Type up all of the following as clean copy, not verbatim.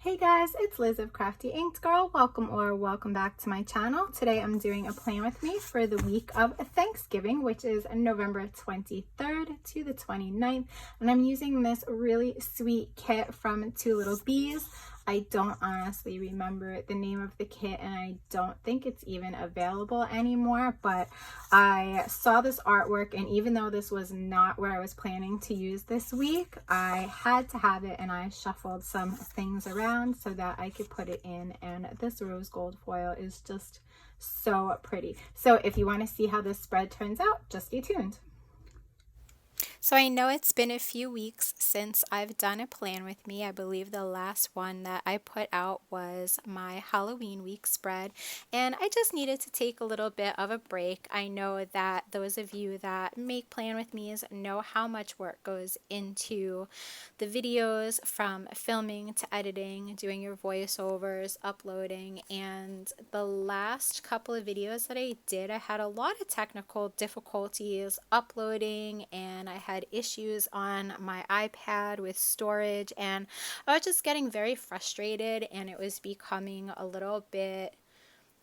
Hey guys, it's Liz of Crafty Inked Girl. Welcome back to my channel. Today I'm doing a plan with me for the week of Thanksgiving, which is November 23rd to the 29th. And I'm using this really sweet kit from Two Lil Bees. I don't honestly remember the name of the kit and I don't think it's even available anymore, but I saw this artwork and even though this was not where I was planning to use this week, I had to have it and I shuffled some things around so that I could put it in, and this rose gold foil is just so pretty. So if you want to see how this spread turns out, just stay tuned. So I know it's been a few weeks since I've done a plan with me. I believe the last one that I put out was my Halloween week spread, and I just needed to take a little bit of a break. I know that those of you that make plan with me's know how much work goes into the videos, from filming to editing, doing your voiceovers, uploading, and the last couple of videos that I did, I had a lot of technical difficulties uploading, and I had issues on my iPad with storage, and I was just getting very frustrated, and it was becoming a little bit,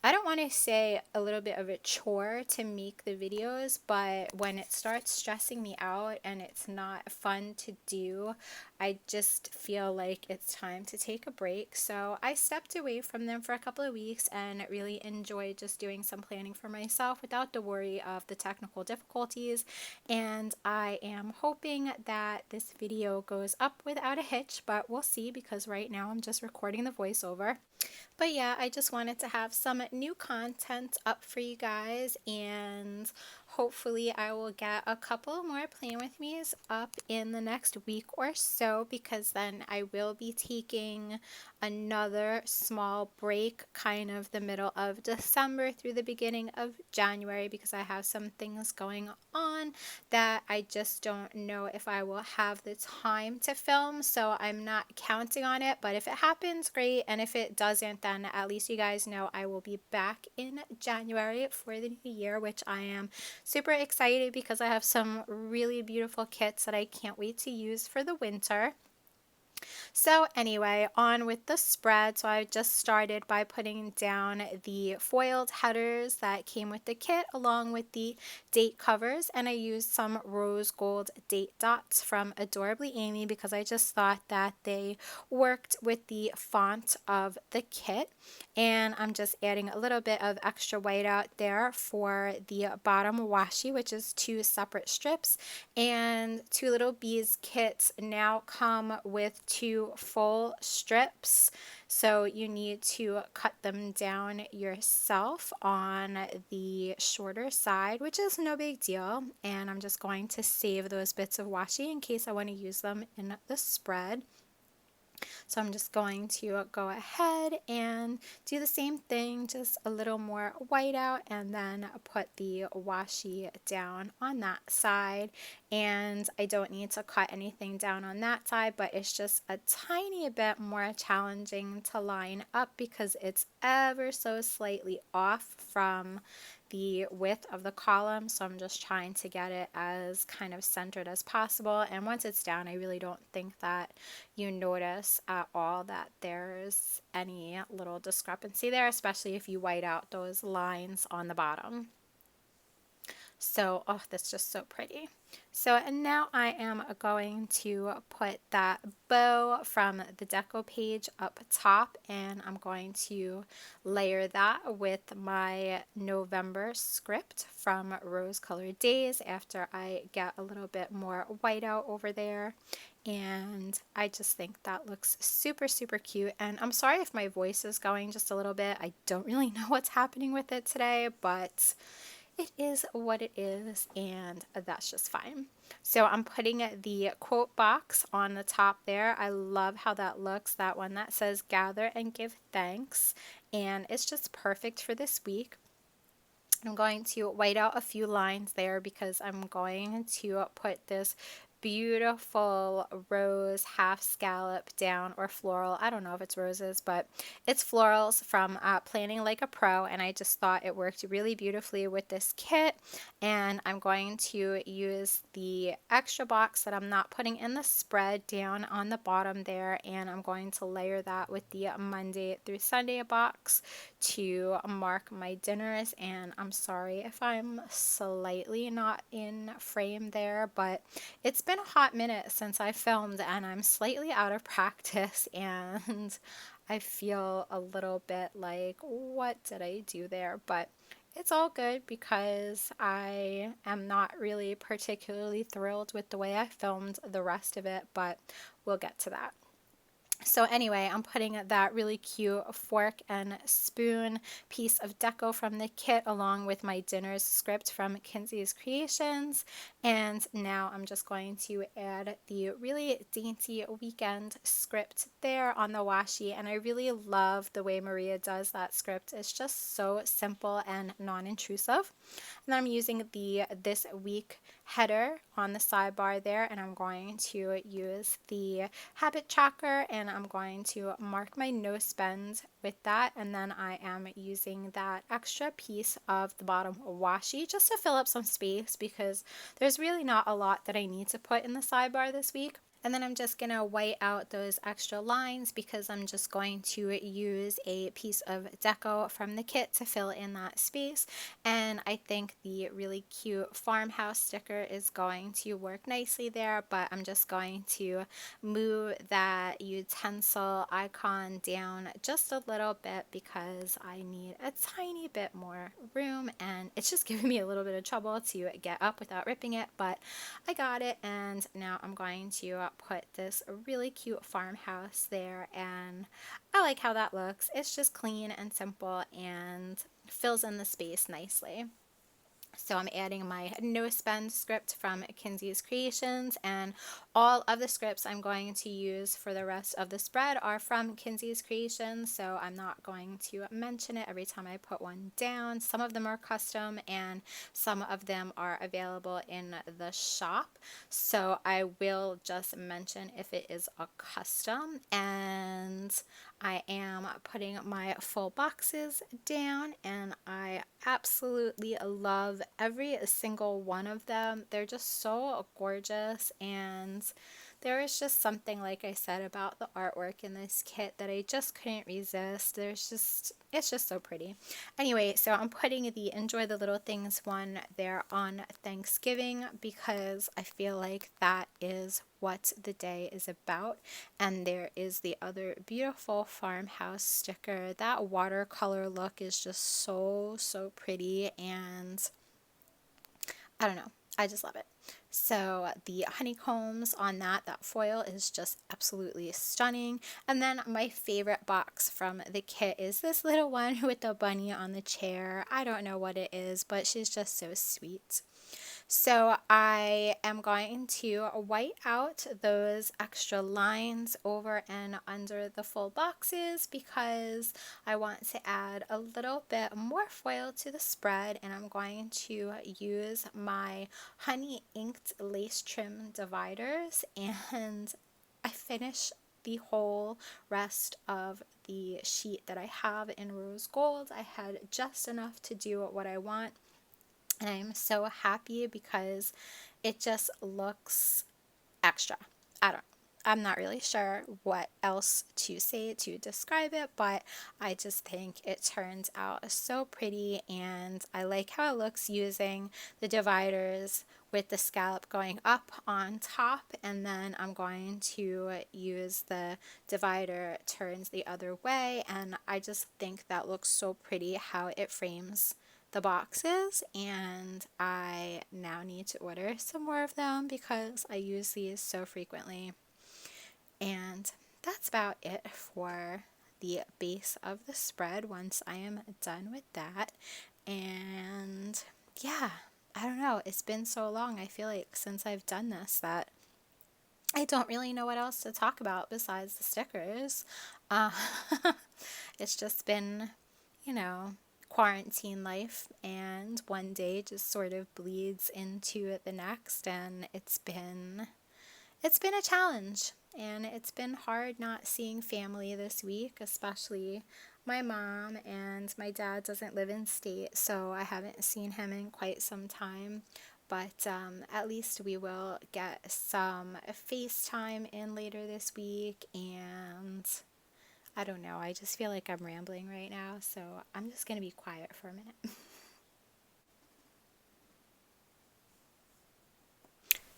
I don't want to say a little bit of a chore to make the videos, but when it starts stressing me out and it's not fun to do, I just feel like it's time to take a break. So I stepped away from them for a couple of weeks and really enjoyed just doing some planning for myself without the worry of the technical difficulties. And I am hoping that this video goes up without a hitch, but we'll see, because right now I'm just recording the voiceover. But yeah, I just wanted to have some new content up for you guys, and hopefully I will get a couple more Plan With Me's up in the next week or so, because then I will be taking another small break, kind of the middle of December through the beginning of January, because I have some things going on that I just don't know if I will have the time to film, so I'm not counting on it. But if it happens, great, and if it doesn't, then at least you guys know I will be back in January for the new year, which I am super excited because I have some really beautiful kits that I can't wait to use for the winter. So anyway, on with the spread. So I just started by putting down the foiled headers that came with the kit along with the date covers, and I used some rose gold date dots from Adorably Amy because I just thought that they worked with the font of the kit. And I'm just adding a little bit of extra white out there for the bottom washi, which is 2 separate strips. And Two Lil Bees kits now come with 2 full strips, so you need to cut them down yourself on the shorter side, which is no big deal. And I'm just going to save those bits of washi in case I want to use them in the spread. So I'm just going to go ahead and do the same thing, just a little more white out, and then put the washi down on that side. And I don't need to cut anything down on that side, but it's just a tiny bit more challenging to line up because it's ever so slightly off from the width of the column, so I'm just trying to get it as kind of centered as possible. And once it's down, I really don't think that you notice at all that there's any little discrepancy there, especially if you white out those lines on the bottom. So, oh, that's just so pretty. So, and now I am going to put that bow from the deco page up top, and I'm going to layer that with my November script from Rose Colored Days after I get a little bit more white out over there. And I just think that looks super, super cute. And I'm sorry if my voice is going just a little bit. I don't really know what's happening with it today, but it is what it is, and that's just fine. So I'm putting the quote box on the top there. I love how that looks, that one that says gather and give thanks, and it's just perfect for this week. I'm going to white out a few lines there because I'm going to put this beautiful rose half scallop down, or floral. I don't know if it's roses, but it's florals from Planning Like a Pro, and I just thought it worked really beautifully with this kit. And I'm going to use the extra box that I'm not putting in the spread down on the bottom there, and I'm going to layer that with the Monday through Sunday box to mark my dinners. And I'm sorry if I'm slightly not in frame there, but it's been a hot minute since I filmed and I'm slightly out of practice, and I feel a little bit like, what did I do there? But it's all good because I am not really particularly thrilled with the way I filmed the rest of it, but we'll get to that. So anyway, I'm putting that really cute fork and spoon piece of deco from the kit along with my dinner's script from Kinsey's Creations. And now I'm just going to add the really dainty weekend script there on the washi. And I really love the way Maria does that script. It's just so simple and non-intrusive. And I'm using the This Week header on the sidebar there, and I'm going to use the habit tracker, and I'm going to mark my no spend with that. And then I am using that extra piece of the bottom washi just to fill up some space, because there's really not a lot that I need to put in the sidebar this week. And then I'm just going to white out those extra lines because I'm just going to use a piece of deco from the kit to fill in that space. And I think the really cute farmhouse sticker is going to work nicely there, but I'm just going to move that utensil icon down just a little bit because I need a tiny bit more room, and it's just giving me a little bit of trouble to get up without ripping it, but I got it. And now I'm going to put this really cute farmhouse there, and I like how that looks. It's just clean and simple and fills in the space nicely. So I'm adding my no spend script from Kinsey's Creations, and all of the scripts I'm going to use for the rest of the spread are from Kinsey's Creations, so I'm not going to mention it every time I put one down. Some of them are custom and some of them are available in the shop, so I will just mention if it is a custom. And I am putting my full boxes down, and I absolutely love every single one of them. They're just so gorgeous, and there is just something, like I said, about the artwork in this kit that I just couldn't resist. It's just so pretty. Anyway, so I'm putting the Enjoy the Little Things one there on Thanksgiving because I feel like that is what the day is about. And there is the other beautiful farmhouse sticker. That watercolor look is just so pretty, and I don't know, I just love it. So the honeycombs on that foil is just absolutely stunning. And then my favorite box from the kit is this little one with the bunny on the chair. I don't know what it is, but she's just so sweet. So I am going to white out those extra lines over and under the full boxes because I want to add a little bit more foil to the spread, and I'm going to use my honey inked lace trim dividers, and I finish the whole rest of the sheet that I have in rose gold. I had just enough to do what I want. And I'm so happy because it just looks extra. I don't know. I'm not really sure what else to say to describe it, but I just think it turns out so pretty, and I like how it looks using the dividers with the scallop going up on top, and then I'm going to use the divider turns the other way, and I just think that looks so pretty how it frames the boxes. And I now need to order some more of them because I use these so frequently. And that's about it for the base of the spread once I am done with that. And yeah, I don't know, it's been so long, I feel like, since I've done this that I don't really know what else to talk about besides the stickers. Uh, it's just been, you know, quarantine life, and one day just sort of bleeds into the next, and it's been it's been a challenge, and it's been hard not seeing family this week, especially my mom, and my dad doesn't live in state, so I haven't seen him in quite some time. But at least we will get some FaceTime in later this week, and I don't know, I just feel like I'm rambling right now, so I'm just going to be quiet for a minute.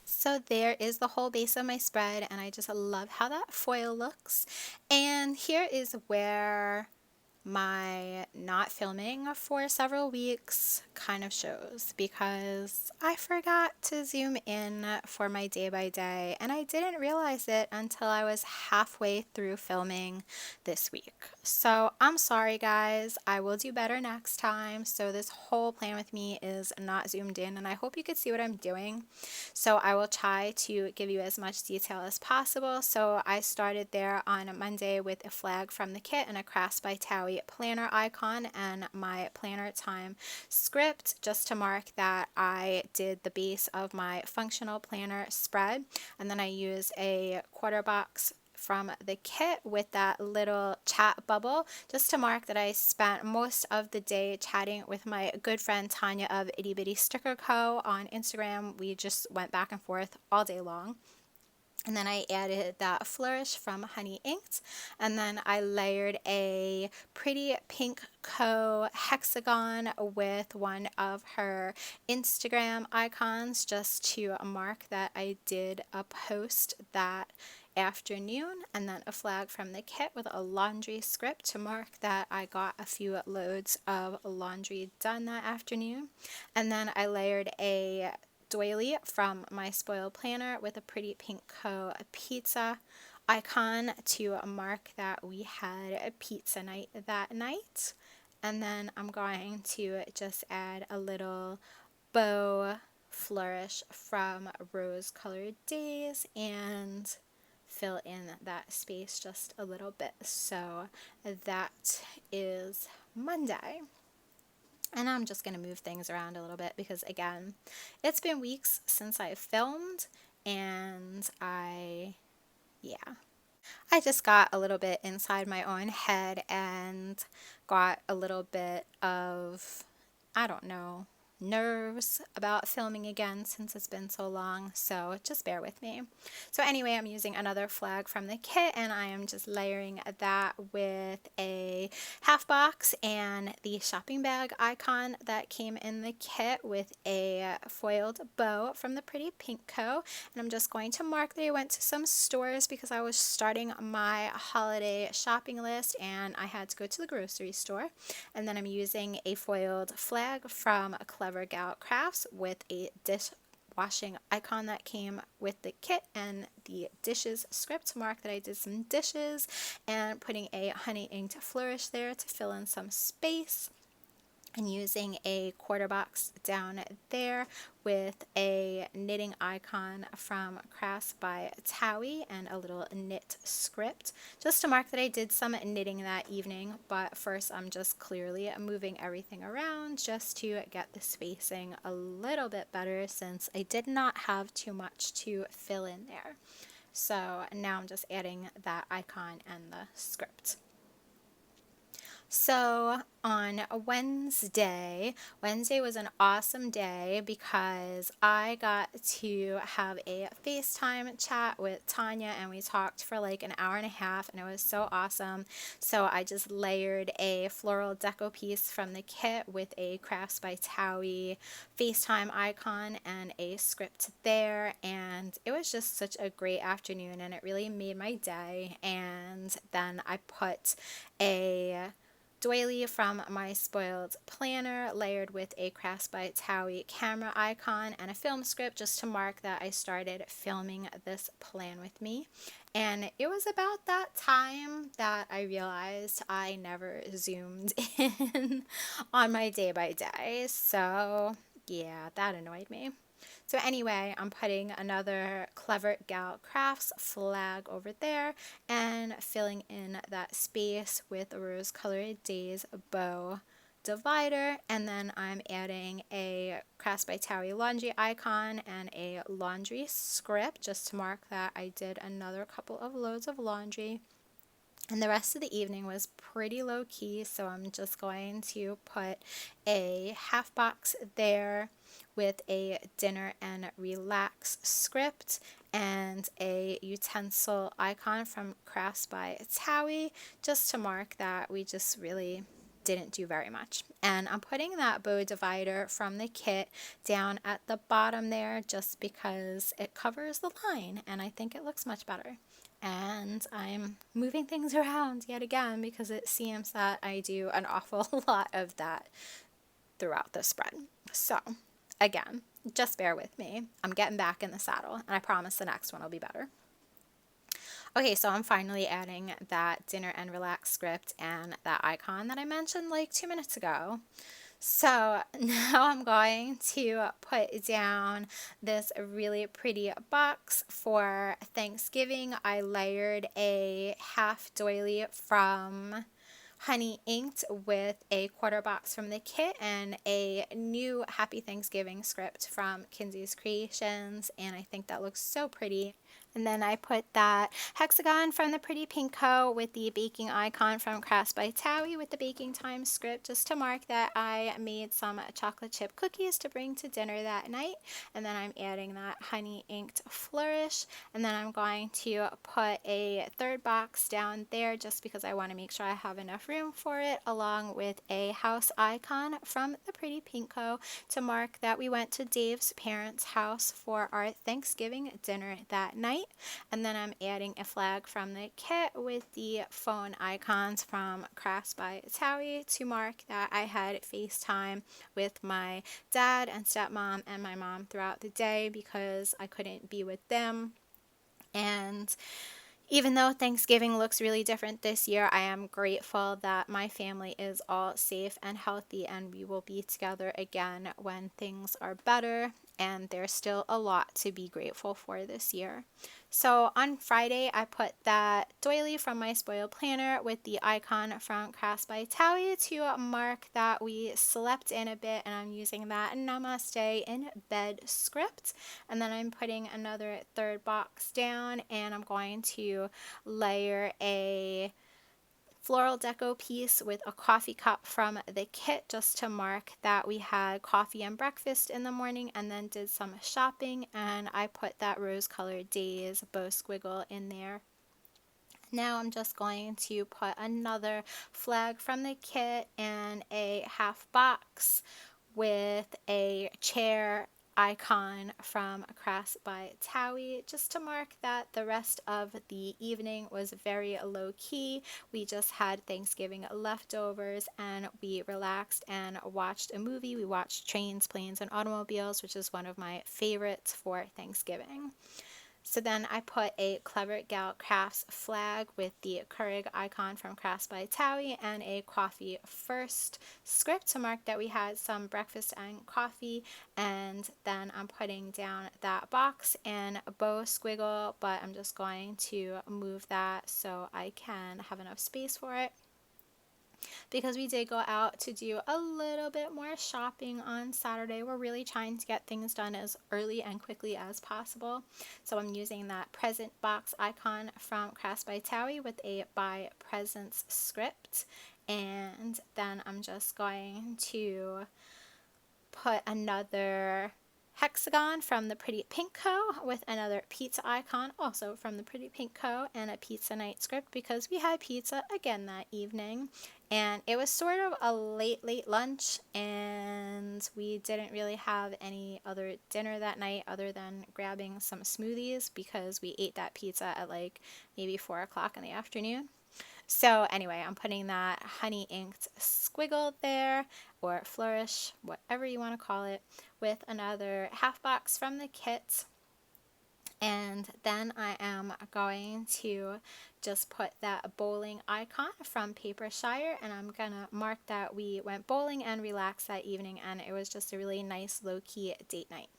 So there is the whole base of my spread, and I just love how that foil looks. And here is where my not filming for several weeks kind of shows, because I forgot to zoom in for my day by day, and I didn't realize it until I was halfway through filming this week. So I'm sorry guys, I will do better next time. So this whole plan with me is not zoomed in, and I hope you could see what I'm doing. So I will try to give you as much detail as possible. So I started there on Monday with a flag from the kit and a Crafts by Towie planner icon and my planner time script, just to mark that I did the base of my functional planner spread. And then I use a quarter box from the kit with that little chat bubble, just to mark that I spent most of the day chatting with my good friend Tanya of Itty Bitty Sticker Co. on Instagram. We just went back and forth all day long. And then I added that flourish from Honey Inked, and then I layered a pretty pink hexagon with one of her Instagram icons, just to mark that I did a post that afternoon, and then a flag from the kit with a laundry script to mark that I got a few loads of laundry done that afternoon. And then I layered a doily from my spoiled planner with a pretty pink pizza icon to mark that we had a pizza night that night. And then I'm going to just add a little bow flourish from Rose Colored Days and fill in that space just a little bit. So that is Monday. And I'm just going to move things around a little bit because, again, it's been weeks since I filmed, and yeah. I just got a little bit inside my own head and got a little bit of, I don't know, nerves about filming again since it's been so long, so just bear with me. So anyway, I'm using another flag from the kit, and I am just layering that with a half box and the shopping bag icon that came in the kit with a foiled bow from the Pretty Pink Co. And I'm just going to mark that I went to some stores because I was starting my holiday shopping list and I had to go to the grocery store. And then I'm using a foiled flag from Clever Gal Crafts with a dish washing icon that came with the kit and the dishes script to mark that I did some dishes, and putting a honey inked flourish there to fill in some space, and using a quarter box down there with a knitting icon from Crafts by Towie and a little knit script, just to mark that I did some knitting that evening. But first I'm just clearly moving everything around just to get the spacing a little bit better, since I did not have too much to fill in there. So now I'm just adding that icon and the script. So on Wednesday was an awesome day because I got to have a FaceTime chat with Tanya, and we talked for like an hour and a half, and it was so awesome. So I just layered a floral deco piece from the kit with a Crafts by Towie FaceTime icon and a script there, and it was just such a great afternoon, and it really made my day. And then I put a doily from my spoiled planner layered with a Crafts by Towie camera icon and a film script, just to mark that I started filming this plan with me. And it was about that time that I realized I never zoomed in on my day by day. So yeah, that annoyed me. So anyway, I'm putting another Clever Gal Crafts flag over there and filling in that space with a Rose Colored Days bow divider, and then I'm adding a Crafts by Towie laundry icon and a laundry script just to mark that I did another couple of loads of laundry. And the rest of the evening was pretty low key, so I'm just going to put a half box there with a dinner and relax script and a utensil icon from Crafts by Towie just to mark that we just really didn't do very much. And I'm putting that bow divider from the kit down at the bottom there just because it covers the line and I think it looks much better. And I'm moving things around yet again because it seems that I do an awful lot of that throughout the spread. So again, just bear with me. I'm getting back in the saddle and I promise the next one will be better. Okay, so I'm finally adding that dinner and relax script and that icon that I mentioned like 2 minutes ago. So now I'm going to put down this really pretty box for Thanksgiving. I layered a half doily from Honey Inked with a quarter box from the kit and a new Happy Thanksgiving script from Kinsey's Creations, and I think that looks so pretty. And then I put that hexagon from the Pretty Pinko with the baking icon from Crafts by Towie with the baking time script just to mark that I made some chocolate chip cookies to bring to dinner that night. And then I'm adding that honey inked flourish. And then I'm going to put a third box down there just because I want to make sure I have enough room for it, along with a house icon from the Pretty Pinko to mark that we went to Dave's parents' house for our Thanksgiving dinner that night. And then I'm adding a flag from the kit with the phone icons from Crafts by Towie to mark that I had FaceTime with my dad and stepmom and my mom throughout the day because I couldn't be with them. And even though Thanksgiving looks really different this year, I am grateful that my family is all safe and healthy and we will be together again when things are better, and there's still a lot to be grateful for this year. So on Friday, I put that doily from my spoiled planner with the icon from Crafts by Towie to mark that we slept in a bit, and I'm using that Namaste in Bed script. And then I'm putting another third box down, and I'm going to layer a floral deco piece with a coffee cup from the kit just to mark that we had coffee and breakfast in the morning and then did some shopping, and I put that rose colored days bow squiggle in there. Now I'm just going to put another flag from the kit and a half box with a chair icon from Crafts by Towie just to mark that the rest of the evening was very low key. We just had Thanksgiving leftovers and we relaxed and watched a movie. We watched Trains, Planes, and Automobiles, which is one of my favorites for Thanksgiving. So then I put a Clever Gal Crafts flag with the Keurig icon from Crafts by Towie and a coffee first script to mark that we had some breakfast and coffee. And then I'm putting down that box in a bow squiggle, but I'm just going to move that so I can have enough space for it, because we did go out to do a little bit more shopping on Saturday. We're really trying to get things done as early and quickly as possible. So I'm using that present box icon from Crafts by Towie with a buy presents script. And then I'm just going to put another hexagon from the Pretty Pinko with another pizza icon also from the Pretty Pinko and a pizza night script because we had pizza again that evening, and it was sort of a late lunch and we didn't really have any other dinner that night other than grabbing some smoothies because we ate that pizza at like maybe 4 o'clock in the afternoon. So anyway, I'm putting that honey inked squiggle there, or flourish, whatever you want to call it, with another half box from the kit. And then I am going to just put that bowling icon from Paper Shire, and I'm gonna mark that we went bowling and relaxed that evening, and it was just a really nice low-key date night.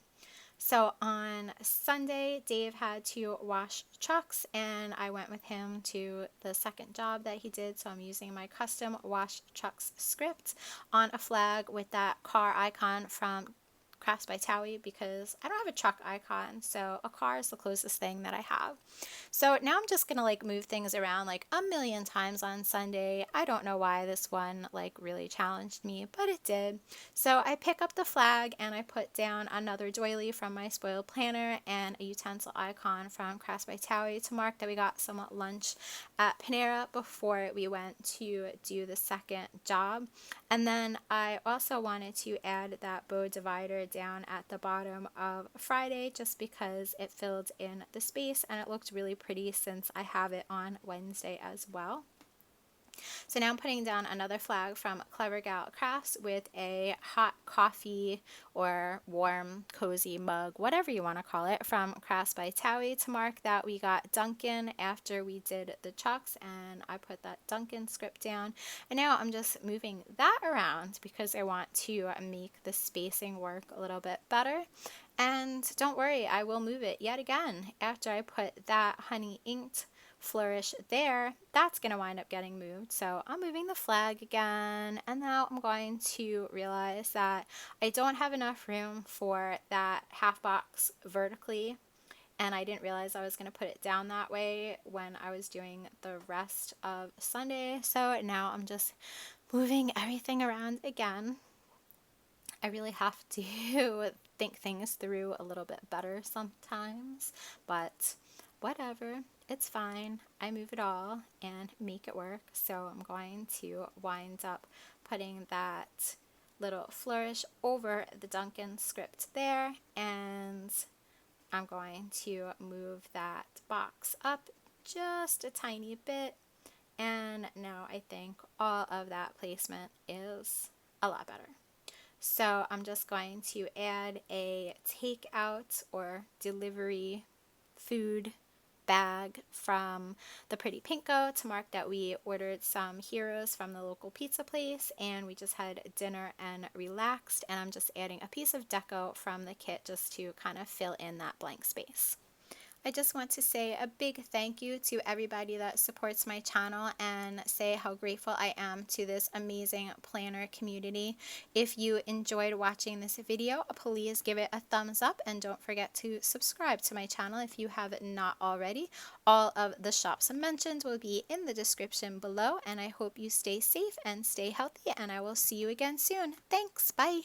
So on Sunday, Dave had to wash trucks, and I went with him to the second job that he did. So I'm using my custom wash trucks script on a flag with that car icon from Crafts by Towie, because I don't have a truck icon, so a car is the closest thing that I have. So now I'm just gonna like move things around like a million times on Sunday. I don't know why this one like really challenged me, but it did. So I pick up the flag and I put down another doily from my spoiled planner and a utensil icon from Crafts by Towie to mark that we got some lunch at Panera before we went to do the second job. And then I also wanted to add that bow divider down at the bottom of Friday just because it filled in the space and it looked really pretty since I have it on Wednesday as well. So now I'm putting down another flag from Clever Gal Crafts with a hot coffee or warm cozy mug, whatever you want to call it, from Crafts by Towie to mark that we got Dunkin' after we did the chucks, and I put that Dunkin' script down. And now I'm just moving that around because I want to make the spacing work a little bit better. And don't worry, I will move it yet again after I put that honey inked flourish there. That's going to wind up getting moved. So I'm moving the flag again, and now I'm going to realize that I don't have enough room for that half box vertically, and I didn't realize I was going to put it down that way when I was doing the rest of Sunday. So now I'm just moving everything around again. I really have to think things through a little bit better sometimes, but whatever, it's fine. I move it all and make it work. So I'm going to wind up putting that little flourish over the Dunkin' script there, and I'm going to move that box up just a tiny bit, and now I think all of that placement is a lot better. So I'm just going to add a takeout or delivery food bag from the Pretty Pinko to mark that we ordered some heroes from the local pizza place and we just had dinner and relaxed, and I'm just adding a piece of deco from the kit just to kind of fill in that blank space. I just want to say a big thank you to everybody that supports my channel and say how grateful I am to this amazing planner community. If you enjoyed watching this video, please give it a thumbs up and don't forget to subscribe to my channel if you have not already. All of the shops mentioned will be in the description below, and I hope you stay safe and stay healthy, and I will see you again soon. Thanks, bye!